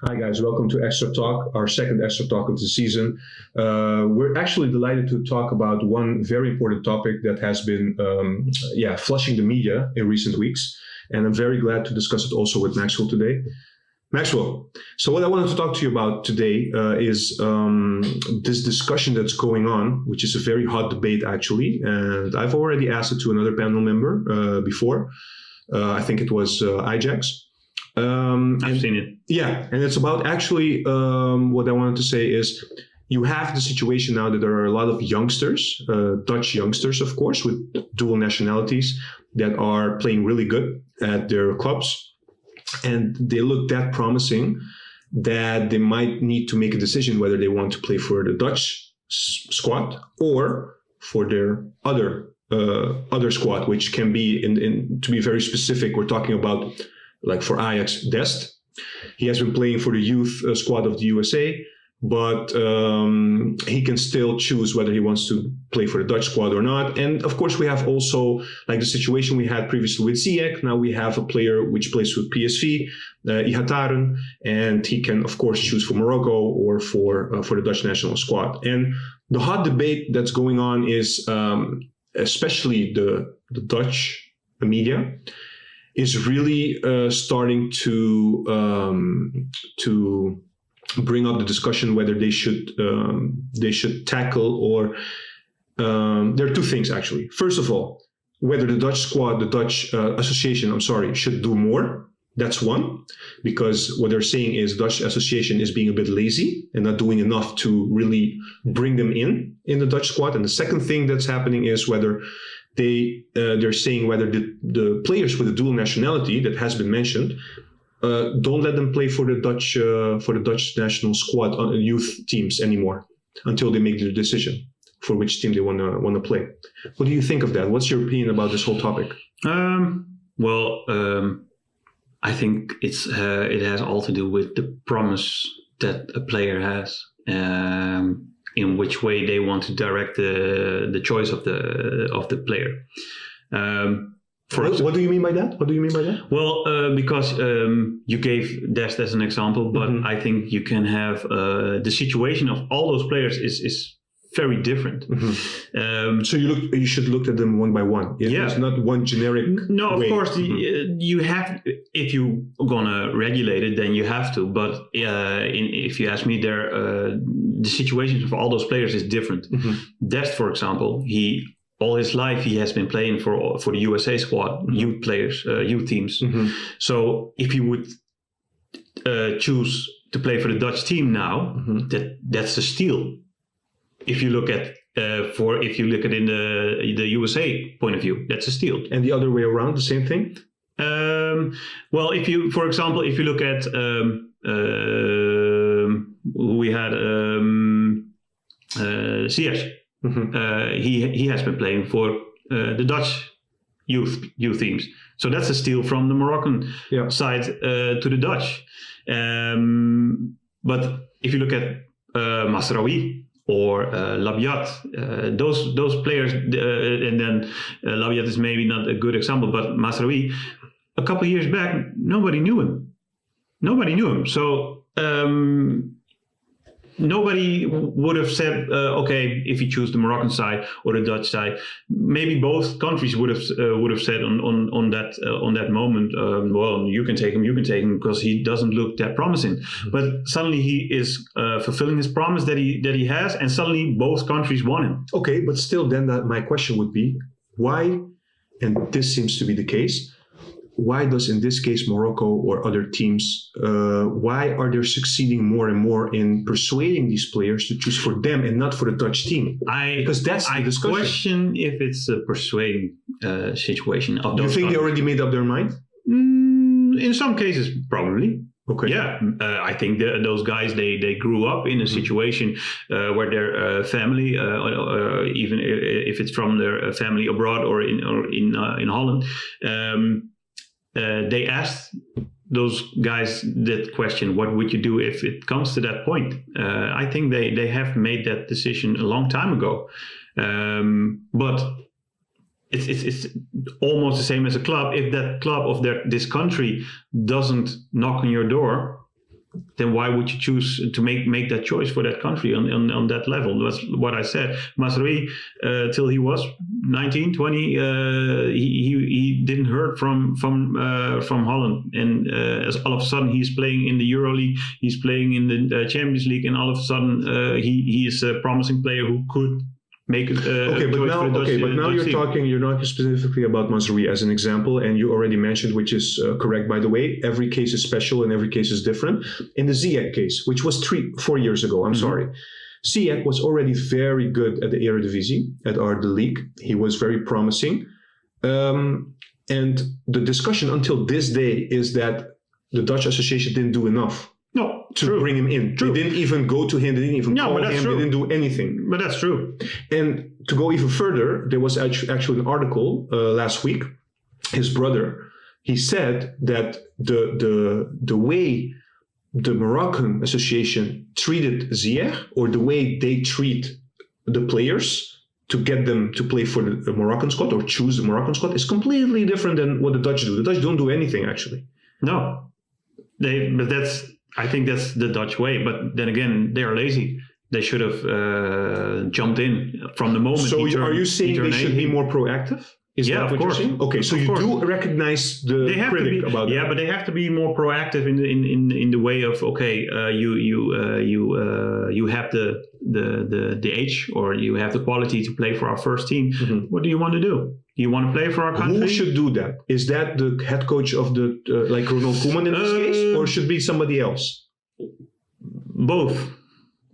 Hi guys, welcome to XtraTalk, our second XtraTalk of the season. We're actually delighted to talk about one very important topic that has been flushing the media in recent weeks. And I'm very glad to discuss it also with Maxwell today. Maxwell, so what I wanted to talk to you about today is this discussion that's going on, which is a very hot debate actually. And I've already asked it to another panel member before. I think it was Ajax. I've seen it. Yeah, and it's about actually what I wanted to say is you have the situation now that there are a lot of youngsters, Dutch youngsters, of course, with dual nationalities that are playing really good at their clubs. And they look that promising that they might need to make a decision whether they want to play for the Dutch squad or for their other squad, which can be, to be very specific, we're talking about, like for Ajax, Dest. He has been playing for the youth squad of the USA, but he can still choose whether he wants to play for the Dutch squad or not. And of course, we have also like the situation we had previously with Ziyech. Now we have a player which plays with PSV, Ihattaren, and he can of course choose for Morocco or for the Dutch national squad. And the hot debate that's going on is especially the Dutch media is really starting to bring up the discussion whether they should tackle or there are two things actually. First of all, whether the Dutch squad, the Dutch association, should do more. That's one, because what they're saying is Dutch association is being a bit lazy and not doing enough to really bring them in the Dutch squad. And the second thing that's happening is whether they're saying whether the players with the dual nationality that has been mentioned don't let them play for the Dutch national squad on youth teams anymore until they make their decision for which team they want to play. What do you think of that? What's your opinion about this whole topic? I think it has all to do with the promise that a player has. In which way they want to direct the choice of the player. What do you mean by that? Well, because you gave Dest as an example, but I think you can have the situation of all those players is very different. So you should look at them one by one. Yeah, it's not one generic. No, of course you have. If you're gonna regulate it, then you have to. But if you ask me, the situations of all those players is different. Dest, for example, all his life he has been playing for the USA squad, youth players, youth teams. So if he would choose to play for the Dutch team now, that's a steal. If you look at in the USA point of view, that's a steal. And the other way around, the same thing. Well, if you look at we had Ziyech. He has been playing for the Dutch youth teams, so that's a steal from the Moroccan side to the Dutch. But if you look at Mazraoui or Labiat, those players, and then Labiat is maybe not a good example, but Mazraoui, a couple of years back, nobody knew him. So nobody would have said, okay, if you choose the Moroccan side or the Dutch side, maybe both countries would have said on that moment, well, you can take him because he doesn't look that promising. But suddenly he is fulfilling his promise that he has, and suddenly both countries want him. Okay, but still, then my question would be, why? And this seems to be the case. Why does, in this case, Morocco or other teams, why are they succeeding more and more in persuading these players to choose for them and not for the Dutch team? Because that's the discussion. I question if it's a persuading situation of those. You think they already made up their mind? In some cases, probably. Okay. Yeah, I think those guys they grew up in a situation where their family, even if it's from their family abroad or in Holland. They asked those guys that question, what would you do if it comes to that point? I think they have made that decision a long time ago. But it's almost the same as a club. If that club of this country doesn't knock on your door, then why would you choose to make that choice for that country on that level? That's what I said. Mazraoui, till he was 19, 20, he didn't heard from Holland, and as all of a sudden he's playing in the EuroLeague, he's playing in the Champions League, and all of a sudden he is a promising player who could make it. But now you're talking specifically about Mazraoui as an example, and you already mentioned, which is correct, by the way. Every case is special and every case is different. In the Ziyech case, which was 4 years ago, I'm sorry, Ziyech was already very good at the Eredivisie, the league. He was very promising, and the discussion until this day is that the Dutch association didn't do enough. No, to bring him in. True. They didn't even go to him. They didn't even call him. True. They didn't do anything. But that's true. And to go even further, there was actually an article last week. His brother, he said that the way the Moroccan association treated Ziyech, or the way they treat the players to get them to play for the Moroccan squad or choose the Moroccan squad, is completely different than what the Dutch do. The Dutch don't do anything, actually. No, I think that's the Dutch way, but then again, they are lazy. They should have jumped in from the moment. So are you saying they should be more proactive? Is that what you're saying? Okay, so you do recognize the critic about that. Yeah, but they have to be more proactive in the way of, okay, you have the age, or you have the quality to play for our first team. Mm-hmm. What do you want to do? You want to play for our country? Who should do that? Is that the head coach of the like Ronald Koeman in this case, or should it be somebody else?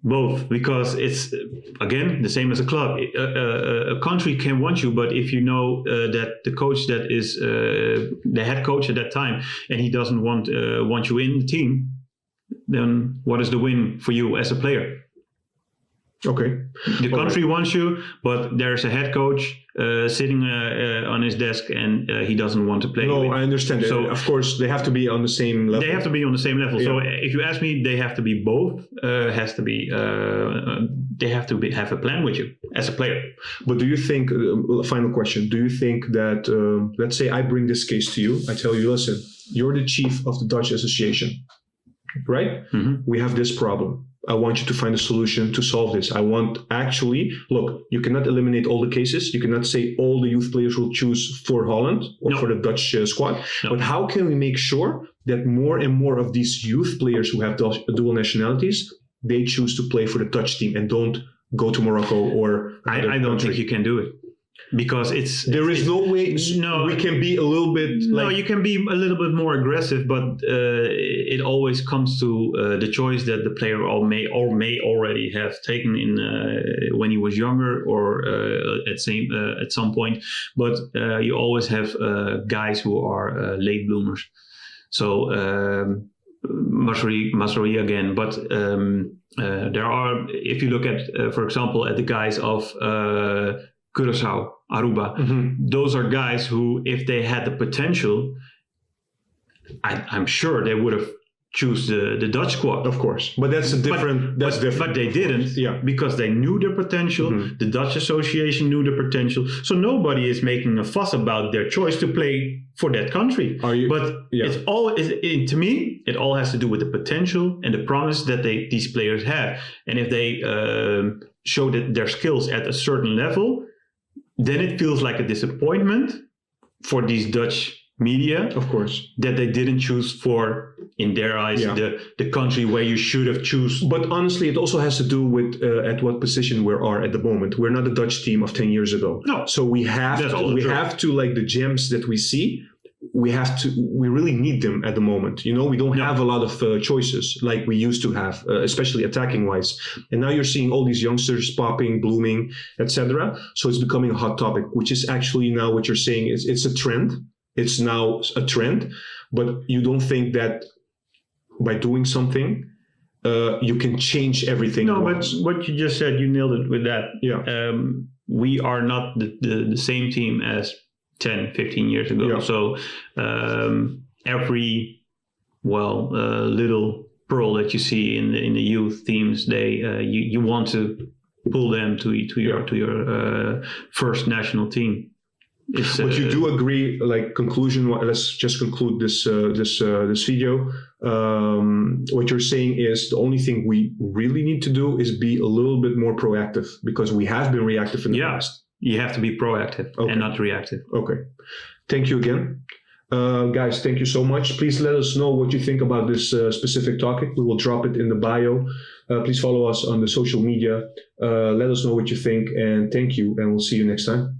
Both, because it's again the same as a club. A country can want you, but if you know that the coach that is the head coach at that time, and he doesn't want you in the team, then what is the win for you as a player? Okay. The country wants you, but there's a head coach sitting on his desk, and he doesn't want to play. No, I understand. So, of course, they have to be on the same level. They have to be on the same level. Yeah. So, if you ask me, they have to be both. They have to have a plan with you as a player. But do you think? Final question: do you think that? Let's say I bring this case to you. I tell you, listen, you're the chief of the Dutch Association, right? Mm-hmm. We have this problem. I want you to find a solution to solve this. Look, you cannot eliminate all the cases. You cannot say all the youth players will choose for Holland or for the Dutch squad. No. But how can we make sure that more and more of these youth players who have dual nationalities, they choose to play for the Dutch team and don't go to Morocco or I don't think you can do it. Because there is no way. No, we can be a little bit. You can be a little bit more aggressive, but it always comes to the choice that the player may already have taken in when he was younger or at some point. But you always have guys who are late bloomers. So Mazraoui again, but there are. If you look at, for example, at the guys of Curaçao, Aruba. Mm-hmm. Those are guys who, if they had the potential, I'm sure they would have choose the Dutch squad. Of course. But that's different. But they didn't, because they knew their potential. Mm-hmm. The Dutch association knew their potential. So nobody is making a fuss about their choice to play for that country. It's all, to me, it all has to do with the potential and the promise that these players have. And if they show that their skills at a certain level, then it feels like a disappointment for these Dutch media, of course, that they didn't choose for, in their eyes, the country where you should have choose. But honestly, it also has to do with at what position we are at the moment. We're not the Dutch team of 10 years ago. No. So we have to like the gems that we see. We really need them at the moment. We don't have a lot of choices like we used to have, especially attacking wise. And now you're seeing all these youngsters popping, blooming, etc. So it's becoming a hot topic, which is actually now what you're saying is it's a trend. It's now a trend, but you don't think that by doing something, you can change everything. No, but what you just said, you nailed it with that. Yeah. We are not the same team as 10, 15 years ago. Yeah. So every little pearl that you see in the youth teams, you want to pull them to your first national team. But you do agree, like conclusion. Let's just conclude this this video. What you're saying is the only thing we really need to do is be a little bit more proactive, because we have been reactive in the past. You have to be proactive and not reactive. Okay. Thank you again. Guys, thank you so much. Please let us know what you think about this specific topic. We will drop it in the bio. Please follow us on the social media. Let us know what you think, and thank you, and we'll see you next time.